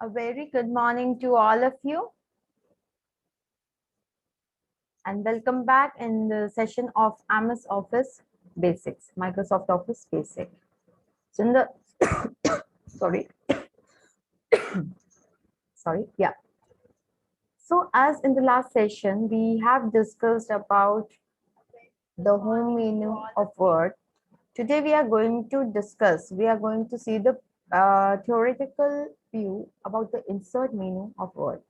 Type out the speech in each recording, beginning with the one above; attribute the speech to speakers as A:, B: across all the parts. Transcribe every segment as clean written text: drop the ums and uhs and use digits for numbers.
A: A very good morning to all of you, and welcome back in the session of MS Office Basics, Microsoft Office Basic. So in the sorry, yeah. So as in the last session, we have discussed about the home menu of Word. Today we are going to see the theoretical view about the insert menu of Word.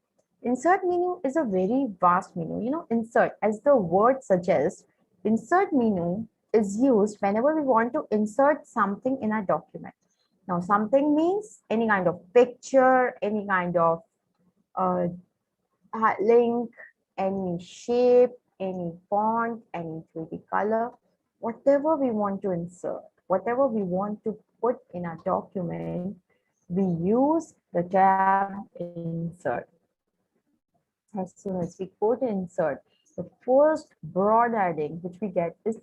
A: Insert menu is a very vast menu. Insert, as the word suggests, insert menu is used whenever we want to insert something in a document. Now, something means any kind of picture, any kind of uh, link, any shape, any font, any 3D color, whatever we want to insert, whatever we want to put in a document, we use the tab insert. As soon as we go to insert, the first broad heading which we get is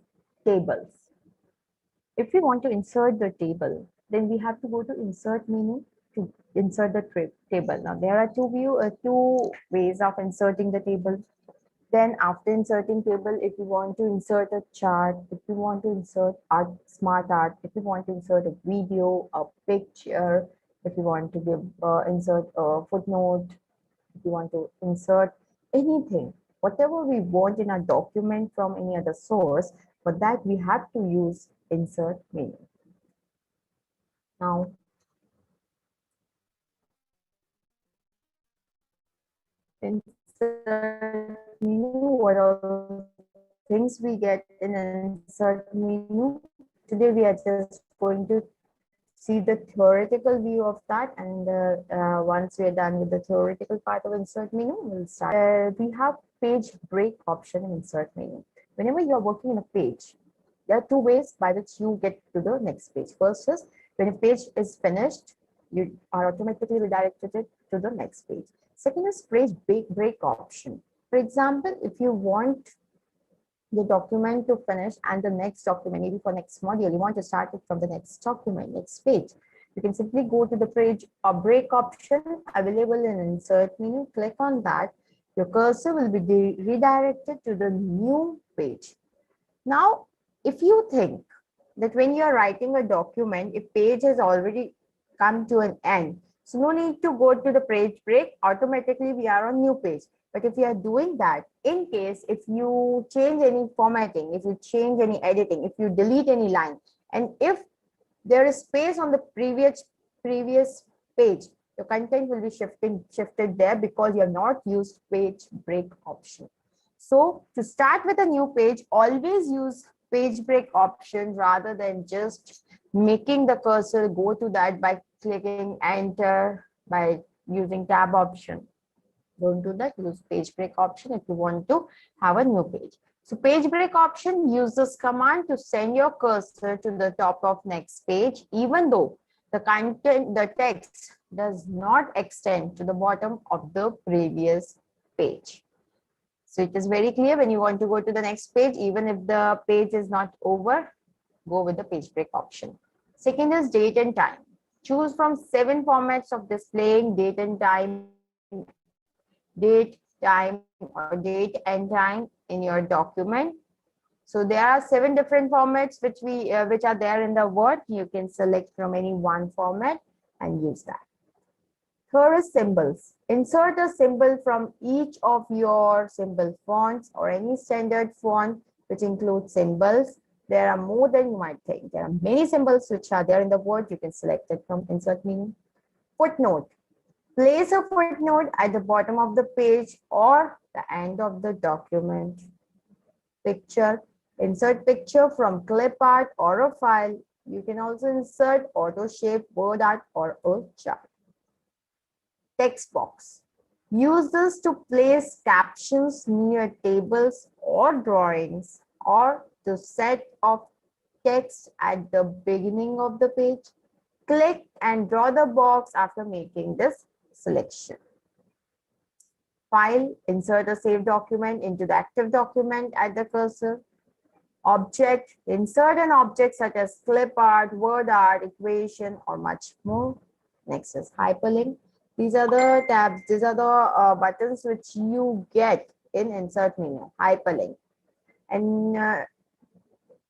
A: tables. If we want to insert the table, then we have to go to insert menu to insert the table. Now there are two ways of inserting the table. Then after inserting table, if you want to insert a chart, if you want to insert art, smart art, if you want to insert a video, a picture, if you want to insert a footnote, if you want to insert anything, whatever we want in a document from any other source, for that we have to use insert menu. Now, insert menu, what all things we get in insert menu. Today we are just going to see the theoretical view of that, and once we are done with the theoretical part of insert menu, we'll start. We have page break option in insert menu. Whenever you are working in a page, there are two ways by which you get to the next page. First is when a page is finished, you are automatically redirected to the next page. Second is page break option. For example, if you want the document to finish and the next document, maybe for next module, you want to start it from the next document, next page, you can simply go to the page or break option available in insert menu, click on that, your cursor will be redirected to the new page. Now, if you think that when you are writing a document, if page has already come to an end, so no need to go to the page break, automatically we are on new page. But if you are doing that, in case if you change any formatting, if you change any editing, if you delete any line, and if there is space on the previous page, your content will be shifted there because you have not used page break option. So to start with a new page, always use page break option rather than just making the cursor go to that by clicking enter, by using tab option. Don't do that. Use page break option if you want to have a new page. So page break option, use this command to send your cursor to the top of next page, even though the content, the text does not extend to the bottom of the previous page. So it is very clear when you want to go to the next page, even if the page is not over, go with the page break option. Second is date and time. Choose from 7 formats of displaying date and time, or date and time in your document. So there are 7 different formats which are there in the Word. You can select from any one format and use that. Here is symbols. Insert a symbol from each of your symbol fonts or any standard font which includes symbols. There are more than you might think. There are many symbols which are there in the Word. You can select it from insert menu. Footnote. Place a footnote at the bottom of the page or the end of the document. Picture. Insert picture from clip art or a file. You can also insert auto shape, word art, or a chart. Text box. Use this to place captions near tables or drawings, or to set of text at the beginning of the page. Click and draw the box after making this selection. File, insert a saved document into the active document at the cursor. Object, insert an object such as clip art, word art, equation, or much more. Next is hyperlink. These are the tabs. These are the buttons which you get in insert menu, hyperlink. And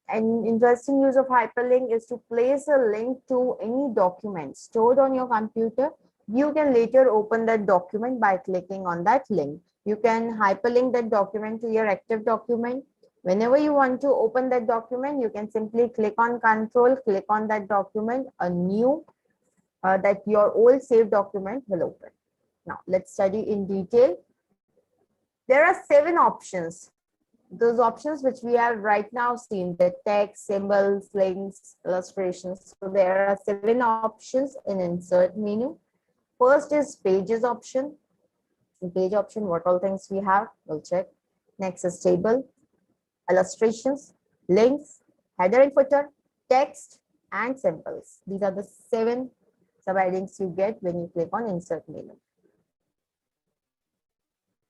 A: an interesting use of hyperlink is to place a link to any document stored on your computer. You can later open that document by clicking on that link. You can hyperlink that document to your active document. Whenever you want to open that document, you can simply click on control, click on that document, a new that your old saved document will open. Now let's study in detail. There are 7 options. Those options which we have right now seen, the text, symbols, links, illustrations. So there are 7 options in insert menu. First is pages option. In page option, what all things we have, we'll check. Next is table, illustrations, links, header and footer, text, and symbols. These are the 7 subheadings you get when you click on insert menu.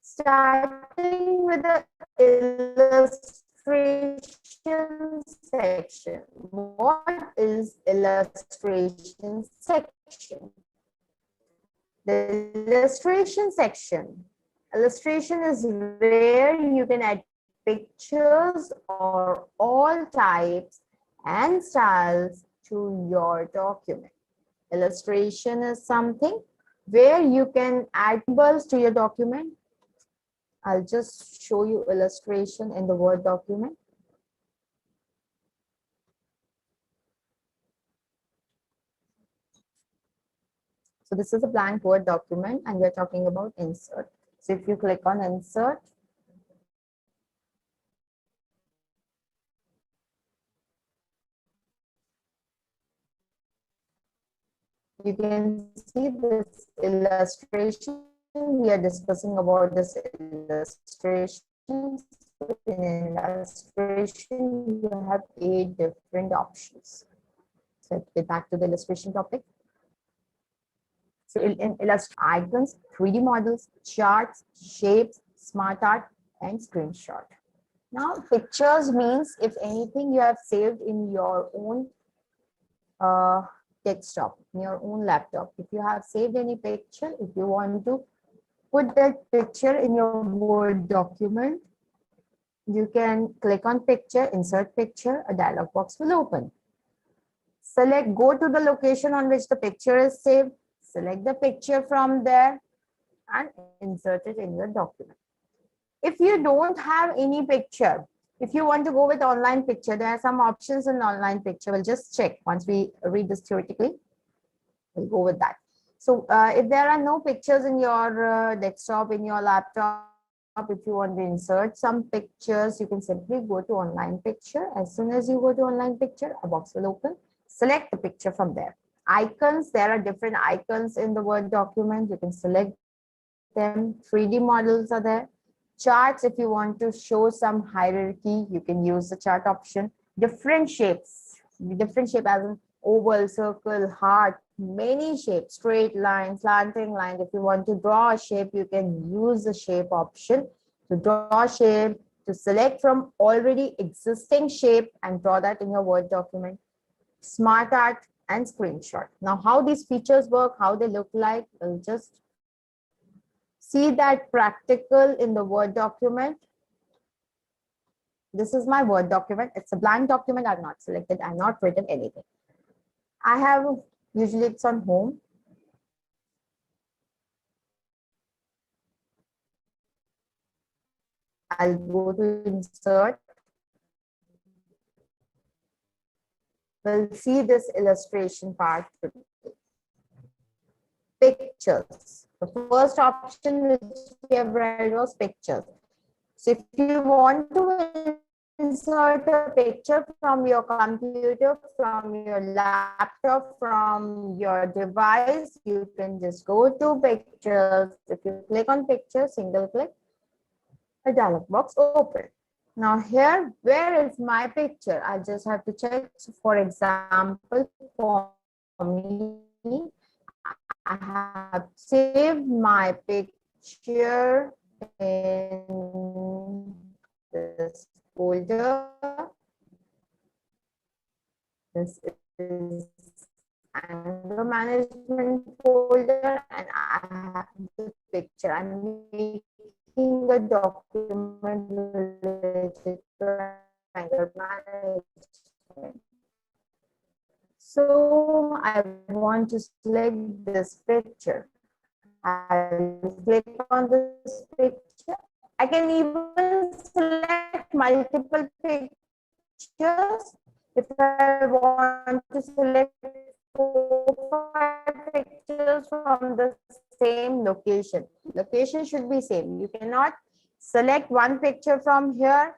A: Starting with the illustration section. What is illustration section? The illustration section. Illustration is where you can add pictures or all types and styles to your document. Illustration is something where you can add symbols to your document. I'll just show you illustration in the Word document. So this is a blank Word document and we're talking about insert. So if you click on insert, you can see this illustration. We are discussing about this illustration. In illustration, you have 8 different options. So let's get back to the illustration topic. So in illustration, icons, 3D models, charts, shapes, smart art, and screenshot. Now, pictures means if anything you have saved in your own desktop, in your own laptop. If you have saved any picture, if you want to put that picture in your Word document, you can click on picture, insert picture, a dialog box will open. Select, go to the location on which the picture is saved, select the picture from there and insert it in your document. If you don't have any picture, if you want to go with online picture, there are some options in online picture. We'll just check once we read this theoretically. We'll go with that. So if there are no pictures in your desktop, in your laptop, if you want to insert some pictures, you can simply go to online picture. As soon as you go to online picture, a box will open. Select the picture from there. Icons, there are different icons in the Word document. You can select them. 3D models are there. Charts, if you want to show some hierarchy, you can use the chart option. Different shapes as in oval, circle, heart, many shapes, straight lines, slanting lines. If you want to draw a shape, you can use the shape option to draw a shape, to select from already existing shape and draw that in your Word document. Smart art and screenshot. Now, how these features work, how they look like, we'll just see that practical in the Word document. This is my Word document. It's a blank document. I've not selected, I've not written anything. I have, usually it's on home. I'll go to insert. We'll see this illustration part. Pictures. The first option which we have read was pictures. So if you want to insert a picture from your computer, from your laptop, from your device, you can just go to pictures. If you click on picture, single click, a dialog box open. Now here, where is my picture? I just have to check. So for example, for me, I have saved my picture in this folder. This is anger management folder, and I picture. I'm making a document related to anger management. So I want to select this picture. I'll click on this picture. I can even select multiple pictures. If I want to select 4-5 pictures from the same location. Location should be same. You cannot select one picture from here,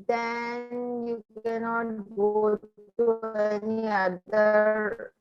A: then you cannot go to any other